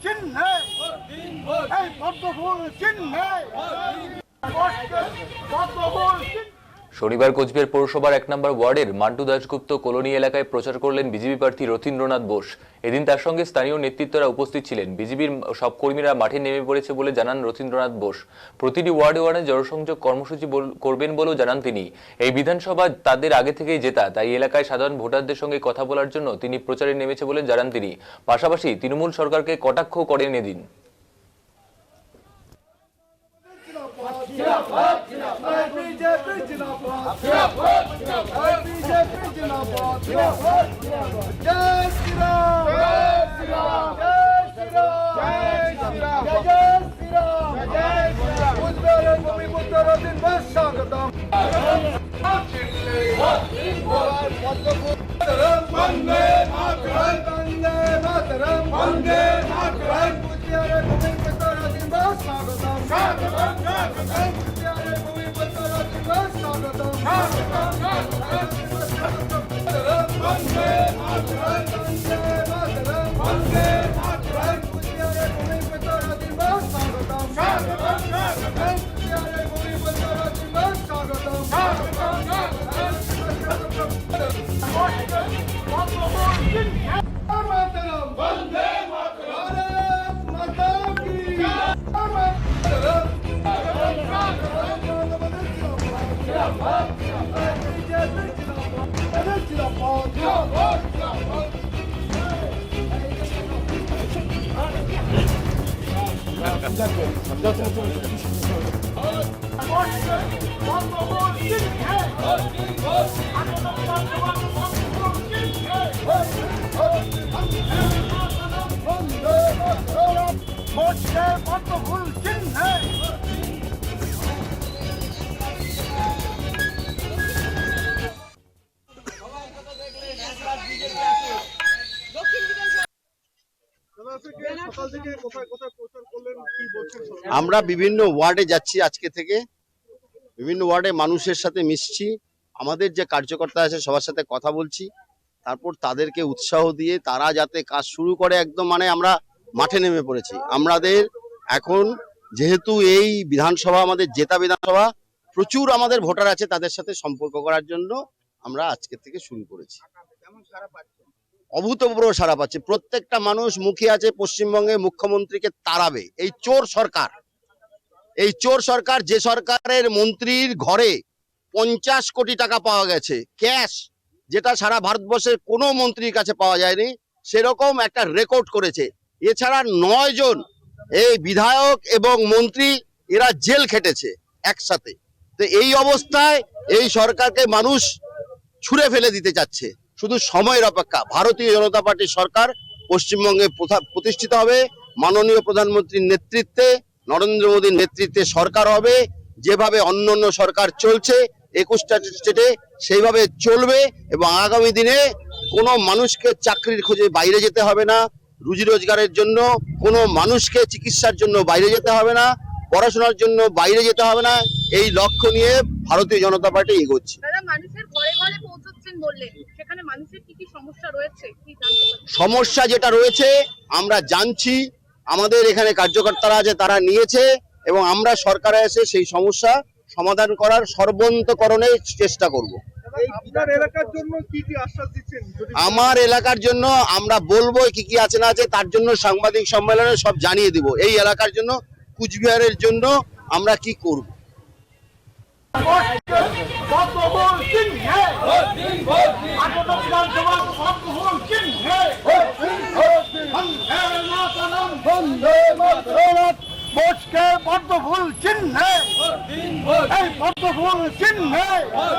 চিহ্নে এই পদ্মফুল চিহ্নে শনিবার কোচবিহার পৌরসভার 1 নম্বর ওয়ার্ডের মান্টু দাশগুপ্ত কলোনি এলাকায় প্রচার করলেন বিজেপি প্রার্থী রথীন্দ্রনাথ বোস। এদিন তার সঙ্গে স্থানীয় নেতৃত্বরা উপস্থিত ছিলেন। বিজেপির সব কর্মীরা মাঠে নেমে পড়েছে বলে জানান রথীন্দ্রনাথ বোস। প্রতিটি ওয়ার্ডে ওয়ার্ডে জনসংযোগ কর্মসূচি করবেন বলেও জানান তিনি। এই বিধানসভা তাদের আগে থেকেই জেতা, তাই এলাকায় সাধারণ ভোটারদের সঙ্গে কথা বলার জন্য তিনি প্রচারে নেমেছে বলে জানান তিনি। পাশাপাশি তৃণমূল সরকারকে কটাক্ষ করেন এদিন। আমরা বিভিন্ন ওয়ার্ডে যাচ্ছি আজকে থেকে, বিভিন্ন ওয়ার্ডে মানুষের সাথে মিশছি, আমাদের যে কার্যকর্তা আছে সবার সাথে কথা বলছি, তারপর তাদেরকে উৎসাহ দিয়ে তারা যাতে কাজ শুরু করে একদম আমরা মাঠে নেমে পড়েছি। আমাদের এখন যেহেতু এই বিধানসভা আমাদের জেতা বিধানসভা, প্রচুর আমাদের ভোটার আছে, তাদের সাথে সম্পর্ক করার জন্য আমরা আজকে থেকে শুরু করেছি। অভূতপূর্ব সাড়া পাচ্ছে, প্রত্যেকটা মানুষ মুখে আছে পশ্চিমবঙ্গে মুখ্যমন্ত্রীকে তাড়াবে। এই চোর সরকার, যে সরকারের মন্ত্রীর ঘরে 50 কোটি টাকা পাওয়া গেছে ক্যাশ, যেটা সারা ভারতবর্ষের কোনো মন্ত্রীর কাছে পাওয়া যায়নি, সেরকম একটা রেকর্ড করেছে। এছাড়া 9 জন এই বিধায়ক এবং মন্ত্রী এরা জেল খেটেছে একসাথে। তো এই অবস্থায় এই সরকারকে মানুষ ছুঁড়ে ফেলে দিতে চাচ্ছে, শুধু সময়ের অপেক্ষা। ভারতীয় জনতা পার্টির সরকার পশ্চিমবঙ্গে প্রতিষ্ঠিত হবে, মাননীয় প্রধানমন্ত্রীর নেতৃত্বে, নরেন্দ্র মোদীর নেতৃত্বে সরকার হবে। যেভাবে অন্যান্য সরকার চলছে 21টা স্টেটে সেইভাবে চলবে, এবং আগামী দিনে কোনো মানুষকে চাকরির খোঁজে বাইরে যেতে হবে না, রুজি রোজগারের জন্য কোনো মানুষকে চিকিৎসার জন্য বাইরে যেতে হবে না, পড়াশোনার জন্য বাইরে যেতে হবে না। এই লক্ষ্য নিয়ে ভারতীয় জনতা পার্টি এগোচ্ছে। সমস্যা যেটা রয়েছে আমরা জানছি, আমাদের এখানে কার্যকর্তারা আছে তারা নিয়েছে, এবং আমরা সরকারে এসে সেই সমস্যা সমাধান করার সর্বান্তকরণে চেষ্টা করব। আমার এলাকার জন্য আমরা বলবো কি কি আছে না আছে, তার জন্য সাংবাদিক সম্মেলনে সব জানিয়ে দিব। এই এলাকার জন্য, কুচবিহারের জন্য আমরা কি করব। পদ্মফুল চিহ্নে